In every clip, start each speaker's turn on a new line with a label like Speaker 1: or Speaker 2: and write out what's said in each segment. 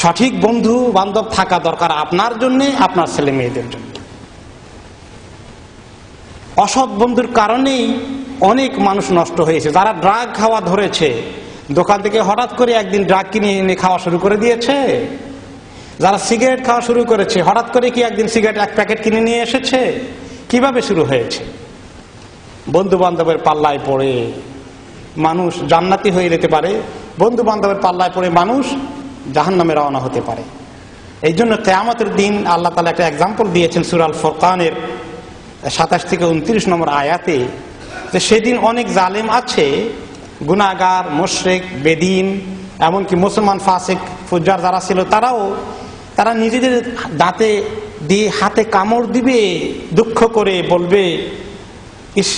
Speaker 1: সঠিক বন্ধু বান্ধব থাকা দরকার আপনার জন্য, আপনার ছেলে মেয়েদের জন্য। অসৎ বন্ধুর কারণেই অনেক মানুষ নষ্ট হয়েছে। যারা ড্রাগ খাওয়া ধরেছে, দোকান থেকে হঠাৎ করে একদিন ড্রাগ কিনে এনে খাওয়া শুরু করে দিয়েছে। যারা সিগারেট খাওয়া শুরু করেছে, হঠাৎ করে কি একদিন সিগারেট এক প্যাকেট কিনে নিয়ে এসেছে? কিভাবে শুরু হয়েছে? বন্ধু বান্ধবের পাল্লায় পড়ে মানুষ জান্নাতি হয়ে যেতে পারে, বন্ধু বান্ধবের পাল্লায় পড়ে মানুষ জাহান্নামে রওনা হতে পারে। এই জন্য কিয়ামতের দিন আল্লাহ তাআলা একটা এক্সাম্পল দিয়েছেন সূরা আল ফুরকানের 27 থেকে 29 নম্বর আয়াতে, যে সেদিন অনেক জালেম আছে, গুনাহগার, মুশরিক, বেদিন, এমনকি মুসলমান ফাসিক ফুজ্জার যারা ছিল তারা নিজেদের দাঁতে দিয়ে হাতে কামড় দিবে, দুঃখ করে বলবে, ইস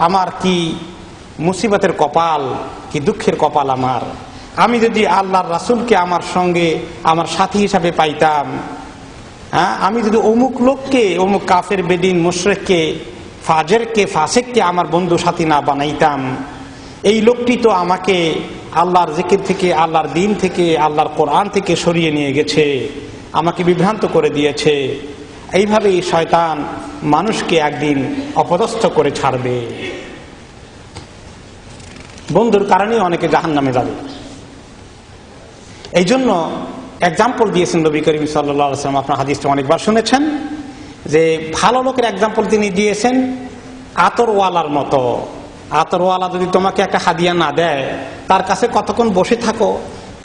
Speaker 1: আমার কি মুসিবতের কপাল, কি দুঃখের কপাল আমার, আমি যদি আল্লাহর রাসূলকে আমার সঙ্গে আমার সাথী হিসাবে পাইতাম, আমি যদি অমুক লোককে, অমুক কাফের, বেদিন, মুশরিককে, ফাজেরকে, ফাসিককে আমার বন্ধু সাথী না বানাইতাম। এই লোকটি তো আমাকে আল্লাহর জিকির থেকে, আল্লাহর দ্বীন থেকে, আল্লাহর কোরআন থেকে সরিয়ে নিয়ে গেছে, আমাকে বিভ্রান্ত করে দিয়েছে। এইভাবেই শয়তান মানুষকে একদিন অপদস্থ করে ছাড়বে। বন্ধুর কারণেই অনেকে জাহান্নামে যাবে। এই জন্য এক্সাম্পল দিয়েছেন নবী করিম সাল্লাল্লাহু আলাইহি ওয়াসাল্লাম। আপনার হাদিসটা অনেকবার শুনেছেন যে ভালো লোকের এক্সাম্পল তিনি দিয়েছেন আতরওয়ালার মতো। আতরওয়ালা যদি তোমাকে একটা হাদিয়া না দেয়, তার কাছে কতক্ষণ বসে থাকো,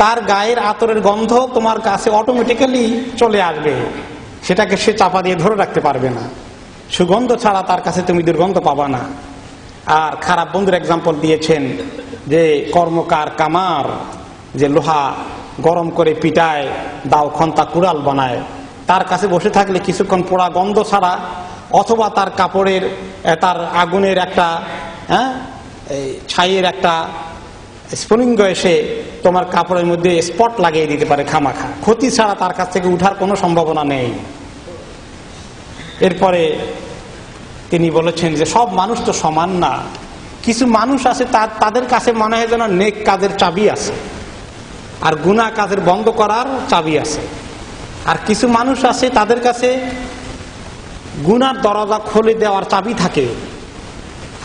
Speaker 1: তার গায়ের আতরের গন্ধ তোমার কাছে অটোমেটিক্যালি চলে আসবে, সেটাকে সে চাপা দিয়ে ধরে রাখতে পারবে না। সুগন্ধ ছাড়া তার কাছে তুমি দুর্গন্ধ পাবা না। আর খারাপ বন্ধুর এক্সাম্পল দিয়েছেন যে কর্মকার কামার, যে লোহা গরম করে পিটায়, দাও খন্তা কুড়াল বানায়, তার কাছে বসে থাকলে কিছুক্ষণ পোড়া গন্ধ ছাড়া, অথবা তার কাপড়ের, তার আগুনের একটা ছাইয়ের একটা স্ফুলিঙ্গ এসে তোমার কাপড়ের মধ্যে স্পট লাগিয়ে দিতে পারে খামাখা, ক্ষতি ছাড়া তার কাছ থেকে উঠার কোনো সম্ভাবনা নেই। এরপরে তিনি বলেছেন যে সব মানুষ তো সমান না, কিছু মানুষ আছে তাদের কাছে মনে হয় যেন নেক কাজের চাবি আছে আর গুনাহ কাজের বন্ধ করার চাবি আছে, আর কিছু মানুষ আছে তাদের কাছে গুনার দরজা খুলে দেওয়ার চাবি থাকে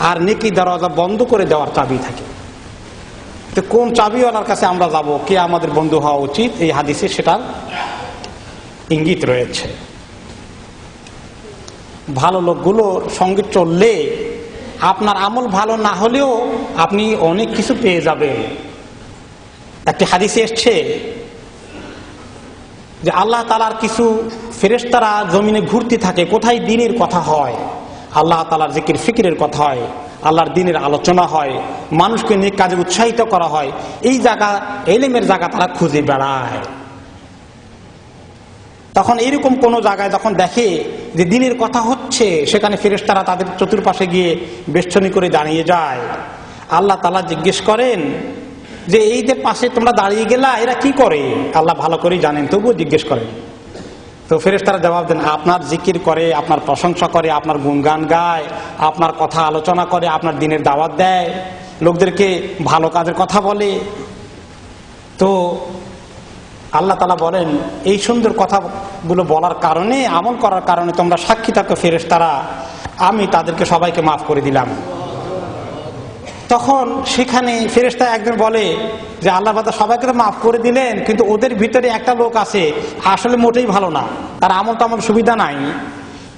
Speaker 1: আর নেকি দরজা বন্ধ করে দেওয়ার চাবি থাকে। তো কোন চাবিওয়ালার কাছে আমরা যাব, কে আমাদের বন্ধু হওয়া উচিত, এই হাদিসে সেটার ইঙ্গিত রয়েছে। ভালো লোকগুলোর সঙ্গে চললে আপনার আমল ভালো না হলেও আপনি অনেক কিছু পেয়ে যাবেন। একটি হাদিসে এসছে যে আল্লাহ তাআলার কিছু ফেরেশতারা জমিনে ঘুরতে থাকে, কোথায় দ্বীনের কথা হয়, আল্লাহ তাআলার জিকির ফিকিরের কথা হয়, আল্লাহর দ্বীনের আলোচনা হয়, মানুষকে নেক কাজে উৎসাহিত করা হয়, এই জায়গা, ইলমের জায়গা তারা খুঁজে বেড়ায়। তখন এরকম কোন জায়গায় যখন দেখে যে দ্বীনের কথা হচ্ছে, সেখানে ফেরেশতারা তাদের চতুর্পাশে গিয়ে বেষ্টনী করে দাঁড়িয়ে যায়। আল্লাহ তাআলা জিজ্ঞেস করেন যে এইদের পাশে তোমরা দাঁড়িয়ে গেলা, এরা কি করে? আল্লাহ ভালো করেই জানেন, তবুও জিজ্ঞেস করেন। তো ফেরেশতারা জবাব দেন, আপনার জিকির করে, আপনার প্রশংসা করে, আপনার গুণগান গায়, আপনার কথা আলোচনা করে, আপনার দ্বীনের দাওয়াত দেয়, লোকদেরকে ভালো কাজের কথা বলে। তো আল্লাহ তাআলা বলেন, এই সুন্দর কথাগুলো বলার কারণে, আমল করার কারণে তোমরা সাক্ষী থাকো ফেরেশতারা, আমি তাদেরকে সবাইকে মাফ করে দিলাম। তখন সেখানে ফেরেশতা একজন বলে যে আল্লাহ পাক সবাইকে তো মাফ করে দিলেন, কিন্তু ওদের ভিতরে একটা লোক আছে আসলে মোটেই ভালো না, তার আমল টামল সুবিধা নাই,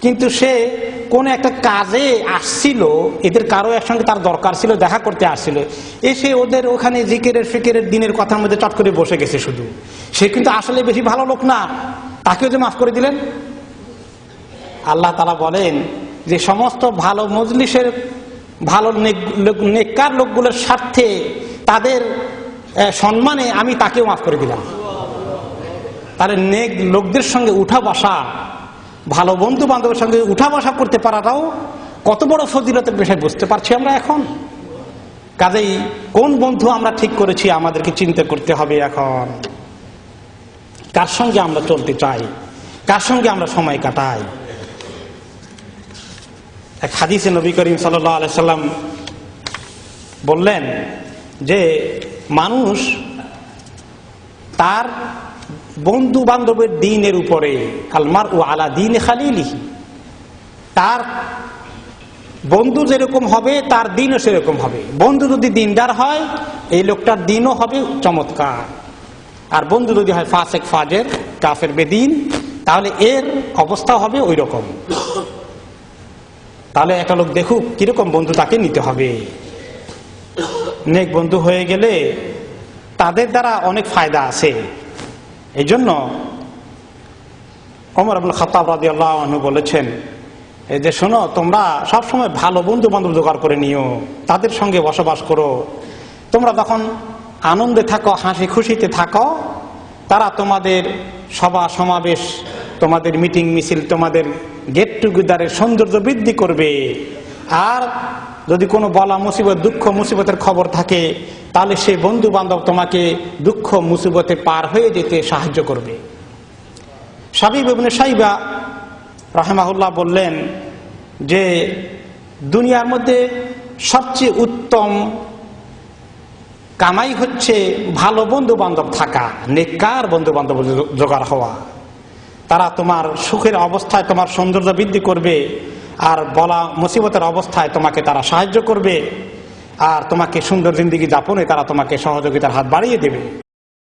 Speaker 1: কিন্তু সে কোন একটা কাজে আসছিল, এদের কারো একসঙ্গে তার দরকার ছিল, দেখা করতে আসছিল, এসে ওদের ওখানে জিকিরের ফিকিরের দ্বীনের কথার মধ্যে চট করে বসে গেছে শুধু, সে কিন্তু আসলে বেশি ভালো লোক না, তাকেও যে মাফ করে দিলেন। আল্লাহ তাআলা বলেন যে সমস্ত ভালো মজলিসের ভালো নেককার লোকগুলোর স্বার্থে, তাদের সম্মানে আমি তাকেও মাফ করে দিলাম। তাহলে নেক লোকদের সঙ্গে উঠা বসা, ভালো বন্ধু বান্ধবের সঙ্গে উঠা বসা করতে পারাটাও কত বড় ফজিলতের বিষয় বুঝতে পারছি আমরা এখন। কাজেই কোন বন্ধু আমরা ঠিক করেছি আমাদেরকে চিন্তা করতে হবে এখন, কার সঙ্গে আমরা চলতে চাই, কার সঙ্গে আমরা সময় কাটাই। এক হাদিসে নবী করিম সাল্লাল্লাহু আলাইহি সাল্লাম বললেন যে মানুষ তার বন্ধু বান্ধবের দ্বীনের উপরে, আলমার ও আলা দ্বীন খালিলিহি, তার বন্ধু যেরকম হবে তার দ্বীনও সেরকম হবে। বন্ধু যদি দ্বীনদার হয় এই লোকটার দ্বীনও হবে চমৎকার, আর বন্ধু যদি হয় ফাসেক ফাজের কাফের বেদিন তাহলে এর অবস্থা হবে ওই রকম। তাহলে একটা লোক দেখুক কিরকম বন্ধু তাকে নিতে হবে। নেক বন্ধু হয়ে গেলে তাদের দ্বারা অনেক ফায়দা আছে। এই জন্য ওমর ইবনে খাত্তাব রাদিয়াল্লাহু আনহু বলেছেন যে শোনো, তোমরা সবসময় ভালো বন্ধু বান্ধব জোগাড় করে নিও, তাদের সঙ্গে বসবাস করো। তোমরা যখন আনন্দে থাকো, হাসি খুশিতে থাকো, তারা তোমাদের সভা সমাবেশ, তোমাদের মিটিং মিছিল, তোমাদের গেট টুগেদারের সৌন্দর্য বৃদ্ধি করবে। আর যদি কোনো বলা মুসিবত, দুঃখ মুসিবতের খবর থাকে তাহলে সে বন্ধু বান্ধব তোমাকে দুঃখ মুসিবতে পার হয়ে যেতে সাহায্য করবে। সাবিব ইবনে সাইবা রাহিমাহুল্লাহ বললেন যে দুনিয়ার মধ্যে সবচেয়ে উত্তম কামাই হচ্ছে ভালো বন্ধু বান্ধব থাকা, নেককার বন্ধু বান্ধব জোগাড় হওয়া। তারা তোমার সুখের অবস্থায় তোমার সৌন্দর্য বৃদ্ধি করবে, আর বলা মুসিবতের অবস্থায় তোমাকে তারা সাহায্য করবে, আর তোমাকে সুন্দর জিন্দেগি যাপনে তারা তোমাকে সহযোগিতার হাত বাড়িয়ে দেবে।